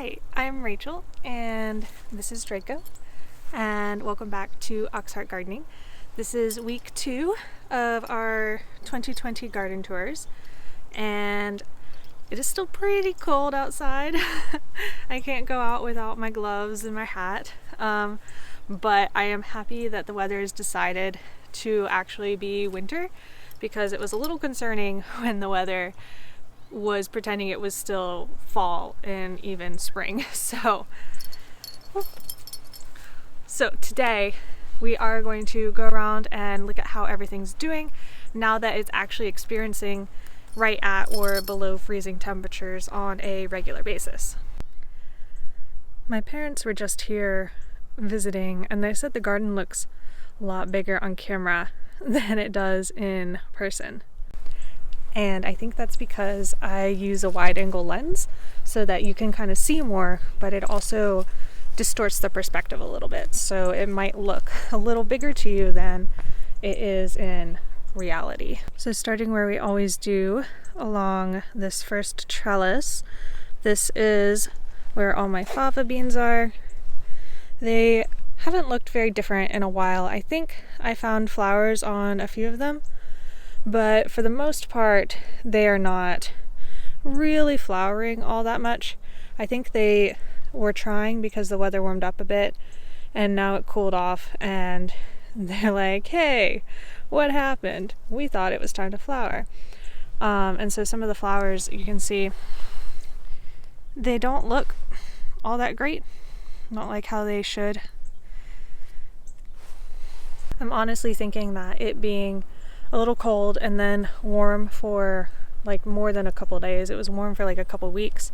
Hi, I'm Rachel and this is Draco, and welcome back to Auxhart Gardening. This is week 2 of our 2020 garden tours, and it is still pretty cold outside. I can't go out without my gloves and my hat, but I am happy that the weather has decided to actually be winter, because it was a little concerning when the weather was pretending it was still fall and even spring. So today we are going to go around and look at how everything's doing now that it's actually experiencing right at or below freezing temperatures on a regular basis. My parents were just here visiting and they said the garden looks a lot bigger on camera than it does in person. And I think that's because I use a wide angle lens so that you can kind of see more, but it also distorts the perspective a little bit. So it might look a little bigger to you than it is in reality. So starting where we always do, along this first trellis, this is where all my fava beans are. They haven't looked very different in a while. I think I found flowers on a few of them, but for the most part, they are not really flowering all that much. I think they were trying because the weather warmed up a bit and now it cooled off and they're like, hey, what happened? We thought it was time to flower. And so some of the flowers, you can see, they don't look all that great, not like how they should. I'm honestly thinking that it being a little cold and then warm for like more than a couple days, it was warm for like a couple weeks,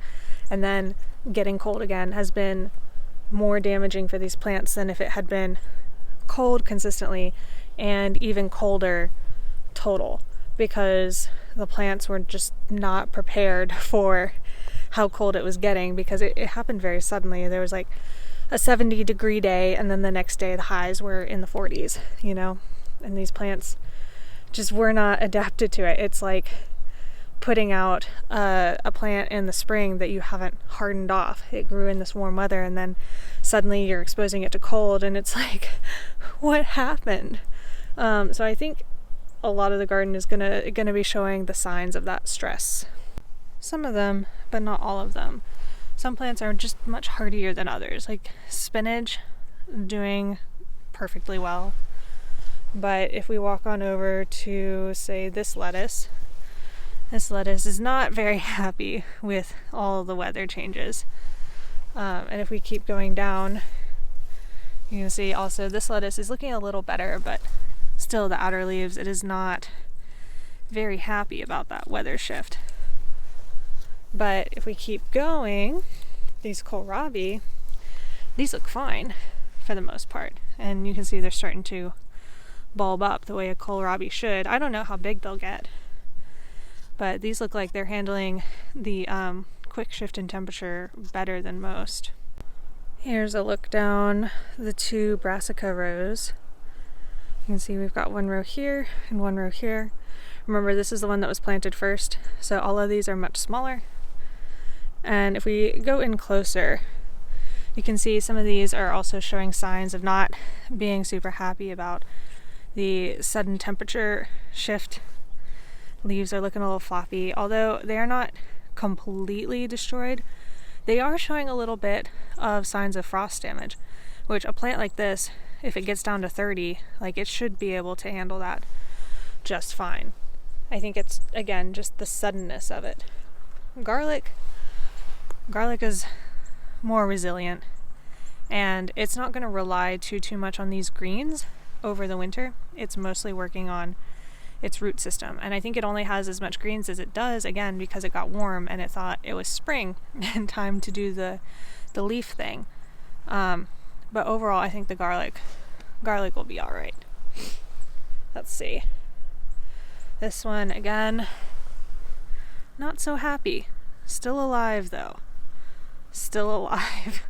and then getting cold again has been more damaging for these plants than if it had been cold consistently and even colder total, because the plants were just not prepared for how cold it was getting, because it happened very suddenly. There was like a 70-degree day and then the next day the highs were in the 40s, and these plants just were not adapted to it. It's like putting out a plant in the spring that you haven't hardened off. It grew in this warm weather and then suddenly you're exposing it to cold and it's like, what happened? So I think a lot of the garden is gonna be showing the signs of that stress. Some of them, but not all of them. Some plants are just much hardier than others, like spinach doing perfectly well. But if we walk on over to, say, this lettuce is not very happy with all the weather changes. And if we keep going down, you can see also this lettuce is looking a little better, but still the outer leaves, it is not very happy about that weather shift. But if we keep going, these kohlrabi, these look fine for the most part. And you can see they're starting to bulb up the way a kohlrabi should. I don't know how big they'll get, but these look like they're handling the quick shift in temperature better than most. Here's a look down the 2 Brassica rows. You can see we've got one row here and one row here. Remember, this is the one that was planted first, so all of these are much smaller. And if we go in closer, you can see some of these are also showing signs of not being super happy about the sudden temperature shift. Leaves are looking a little floppy. Although they are not completely destroyed, they are showing a little bit of signs of frost damage, which a plant like this, if it gets down to 30, like it should be able to handle that just fine. I think it's, again, just the suddenness of it. Garlic is more resilient, and it's not going to rely too much on these greens over the winter. It's mostly working on its root system, and I think it only has as much greens as it does, again, because it got warm and it thought it was spring and time to do the leaf thing. But overall, I think the garlic will be all right. Let's see. This one, again, not so happy. Still alive though. Still alive.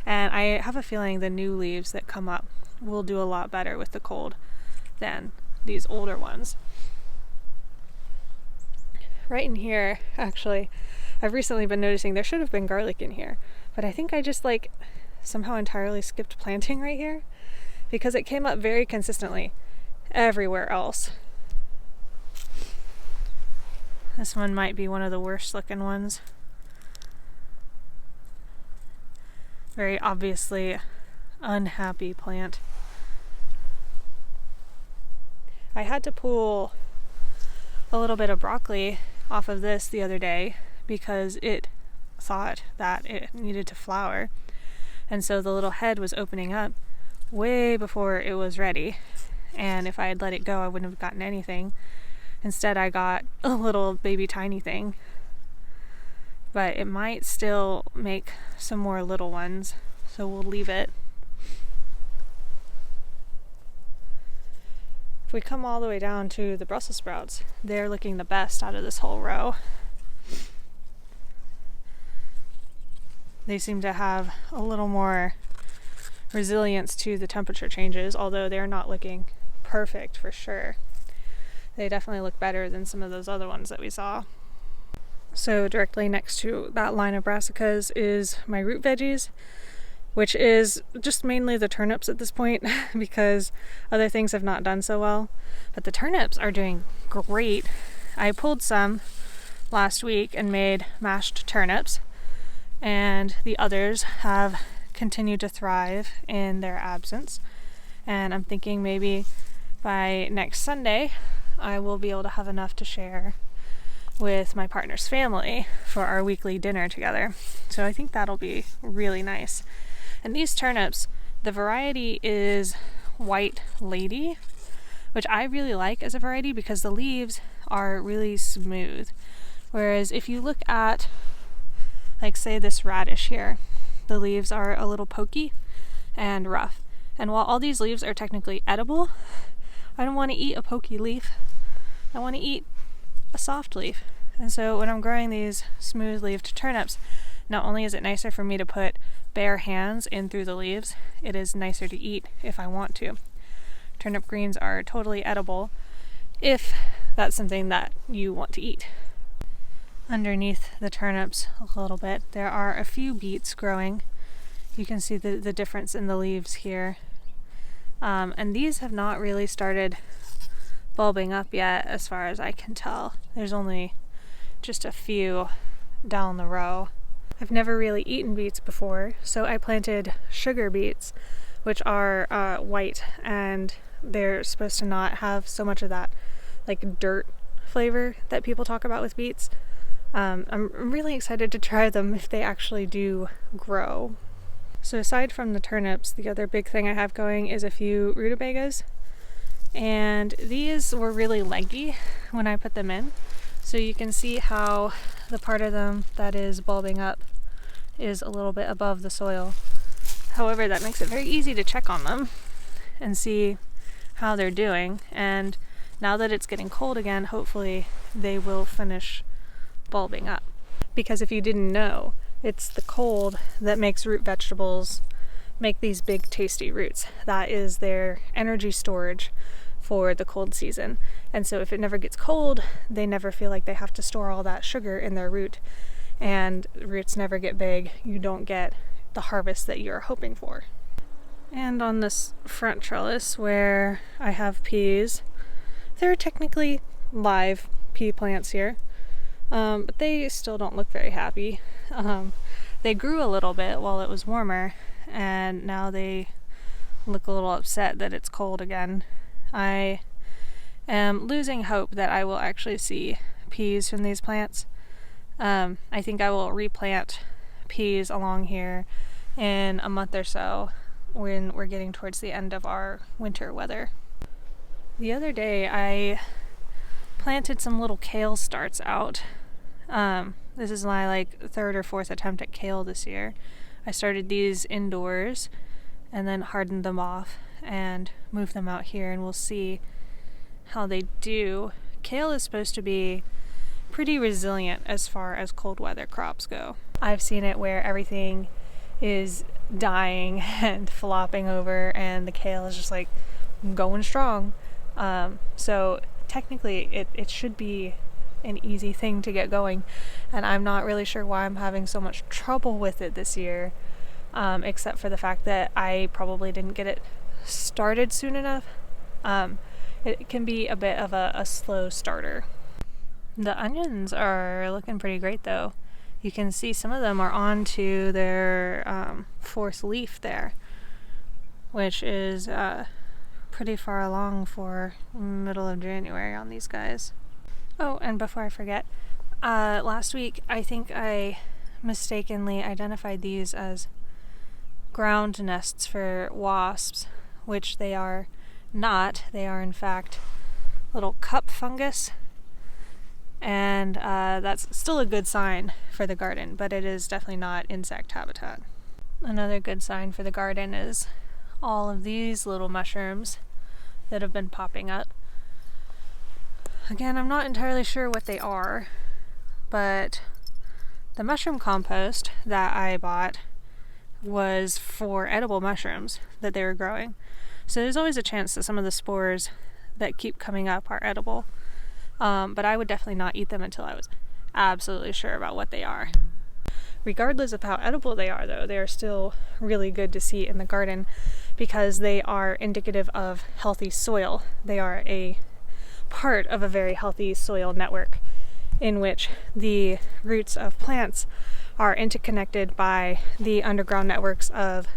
And I have a feeling the new leaves that come up will do a lot better with the cold than these older ones. Right in here, actually, I've recently been noticing there should have been garlic in here, but I think I just like somehow entirely skipped planting right here because it came up very consistently everywhere else. This one might be one of the worst looking ones. Very obviously unhappy plant. I had to pull a little bit of broccoli off of this the other day because it thought that it needed to flower, and so the little head was opening up way before it was ready, and if I had let it go I wouldn't have gotten anything. Instead I got a little baby tiny thing, but it might still make some more little ones, so we'll leave it. If we come all the way down to the Brussels sprouts, they're looking the best out of this whole row. They seem to have a little more resilience to the temperature changes, although they're not looking perfect for sure. They definitely look better than some of those other ones that we saw. So directly next to that line of brassicas is my root veggies, which is just mainly the turnips at this point because other things have not done so well. But the turnips are doing great. I pulled some last week and made mashed turnips, and the others have continued to thrive in their absence. And I'm thinking maybe by next Sunday I will be able to have enough to share with my partner's family for our weekly dinner together. So I think that'll be really nice. And these turnips, the variety is White Lady, which I really like as a variety because the leaves are really smooth. Whereas if you look at, like say this radish here, the leaves are a little pokey and rough. And while all these leaves are technically edible, I don't want to eat a pokey leaf. I want to eat a soft leaf. And so when I'm growing these smooth leaved turnips, not only is it nicer for me to put bare hands in through the leaves, it is nicer to eat if I want to. Turnip greens are totally edible if that's something that you want to eat. Underneath the turnips a little bit, there are a few beets growing. You can see the difference in the leaves here. And these have not really started bulbing up yet as far as I can tell. There's only just a few down the row. I've never really eaten beets before, so I planted sugar beets, which are white, and they're supposed to not have so much of that like dirt flavor that people talk about with beets. I'm really excited to try them if they actually do grow. So aside from the turnips, the other big thing I have going is a few rutabagas, and these were really leggy when I put them in. So you can see how the part of them that is bulbing up is a little bit above the soil. However, that makes it very easy to check on them and see how they're doing. And now that it's getting cold again, hopefully they will finish bulbing up. Because if you didn't know, it's the cold that makes root vegetables make these big tasty roots. That is their energy storage for the cold season. And so if it never gets cold, they never feel like they have to store all that sugar in their root, and roots never get big. You don't get the harvest that you're hoping for. And on this front trellis where I have peas, there are technically live pea plants here, but they still don't look very happy. They grew a little bit while it was warmer, and now they look a little upset that it's cold again. I am losing hope that I will actually see peas from these plants. I think I will replant peas along here in a month or so when we're getting towards the end of our winter weather. The other day I planted some little kale starts out. This is my third or fourth attempt at kale this year. I started these indoors and then hardened them off and moved them out here, and we'll see how they do. Kale is supposed to be pretty resilient as far as cold weather crops go. I've seen it where everything is dying and flopping over and the kale is just going strong. So technically it should be an easy thing to get going, and I'm not really sure why I'm having so much trouble with it this year, except for the fact that I probably didn't get it started soon enough. It can be a bit of a slow starter. The onions are looking pretty great though. You can see some of them are onto their fourth leaf there, which is pretty far along for middle of January on these guys. Oh, and before I forget, last week I think I mistakenly identified these as ground nests for wasps, which they are not. They are in fact little cup fungus, and that's still a good sign for the garden, but it is definitely not insect habitat. Another good sign for the garden is all of these little mushrooms that have been popping up. Again, I'm not entirely sure what they are, but the mushroom compost that I bought was for edible mushrooms that they were growing. So there's always a chance that some of the spores that keep coming up are edible. But I would definitely not eat them until I was absolutely sure about what they are. Regardless of how edible they are, though, they are still really good to see in the garden because they are indicative of healthy soil. They are a part of a very healthy soil network in which the roots of plants are interconnected by the underground networks of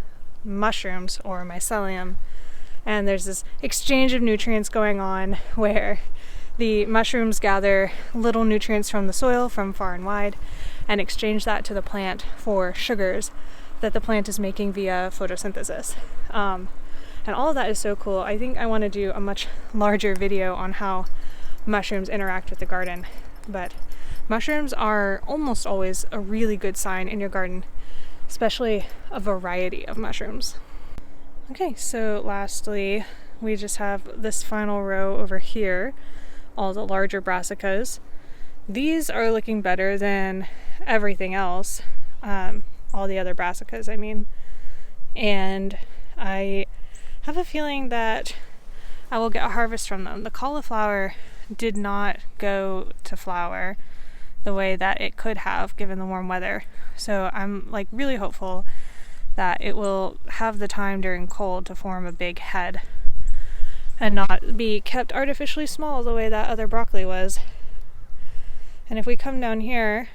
mushrooms or mycelium. And there's this exchange of nutrients going on where the mushrooms gather little nutrients from the soil from far and wide and exchange that to the plant for sugars that the plant is making via photosynthesis. And all of that is so cool. I think I want to do a much larger video on how mushrooms interact with the garden. But mushrooms are almost always a really good sign in your garden, especially a variety of mushrooms. Okay, so lastly, we just have this final row over here, all the larger brassicas. These are looking better than everything else, all the other brassicas, I mean. And I have a feeling that I will get a harvest from them. The cauliflower did not go to flower the way that it could have given the warm weather. So I'm like really hopeful that it will have the time during cold to form a big head and not be kept artificially small the way that other broccoli was. And if we come down here,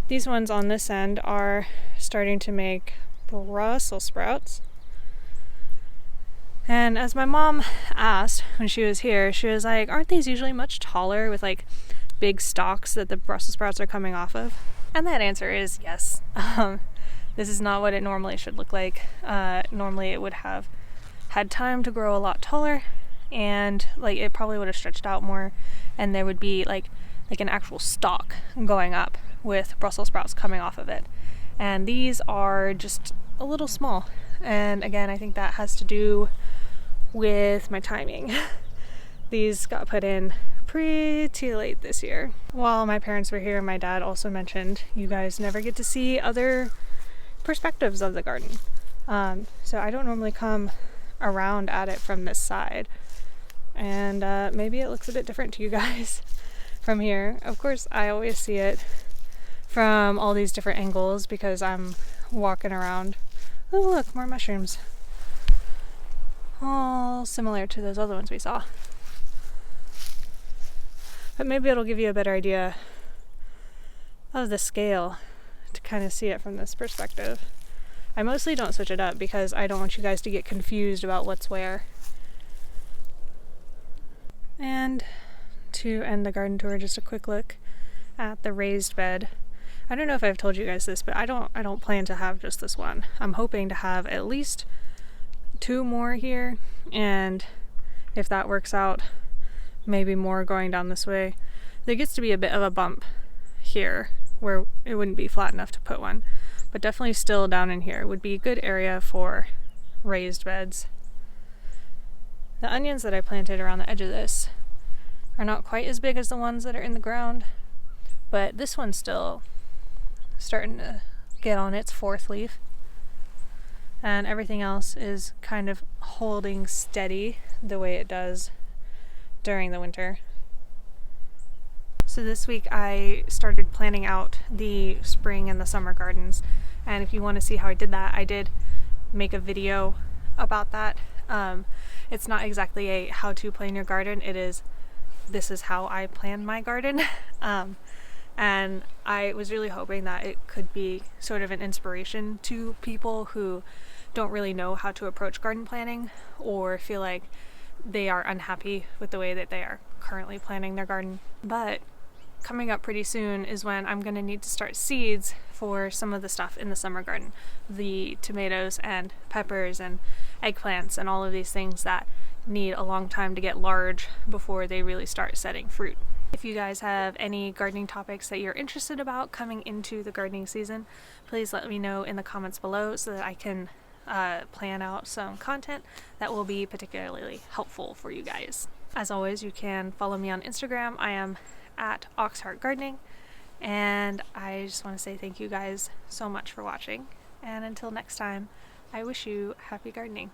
these ones on this end are starting to make Brussels sprouts. And as my mom asked when she was here, she was like, aren't these usually much taller with like big stalks that the Brussels sprouts are coming off of? And that answer is yes. This is not what it normally should look like. Normally it would have had time to grow a lot taller, and like it probably would have stretched out more, and there would be like an actual stalk going up with Brussels sprouts coming off of it. And these are just a little small. And again, I think that has to do with my timing. These got put in pretty late this year. While my parents were here, my dad also mentioned you guys never get to see other perspectives of the garden. So I don't normally come around at it from this side, and maybe it looks a bit different to you guys from here. Of course, I always see it from all these different angles because I'm walking around. Oh look, more mushrooms. All similar to those other ones we saw. But maybe it'll give you a better idea of the scale to kind of see it from this perspective. I mostly don't switch it up because I don't want you guys to get confused about what's where. And to end the garden tour, just a quick look at the raised bed. I don't know if I've told you guys this, but I don't plan to have just this one. I'm hoping to have at least 2 more here, and if that works out, maybe more going down this way. There gets to be a bit of a bump here where it wouldn't be flat enough to put one, but definitely still down in here would be a good area for raised beds. The onions that I planted around the edge of this are not quite as big as the ones that are in the ground, but this one's still starting to get on its 4th leaf, and everything else is kind of holding steady the way it does during the winter. So this week I started planning out the spring and the summer gardens, and if you want to see how I did that, I did make a video about that. It's not exactly a how to plan your garden, this is how I plan my garden. And I was really hoping that it could be sort of an inspiration to people who don't really know how to approach garden planning or feel like they are unhappy with the way that they are currently planning their garden. But coming up pretty soon is when I'm going to need to start seeds for some of the stuff in the summer garden. The tomatoes and peppers and eggplants and all of these things that need a long time to get large before they really start setting fruit. If you guys have any gardening topics that you're interested about coming into the gardening season, please let me know in the comments below so that I can plan out some content that will be particularly helpful for you guys. As always, you can follow me on Instagram. I am at Auxhart Gardening, and I just want to say thank you guys so much for watching, and until next time, I wish you happy gardening.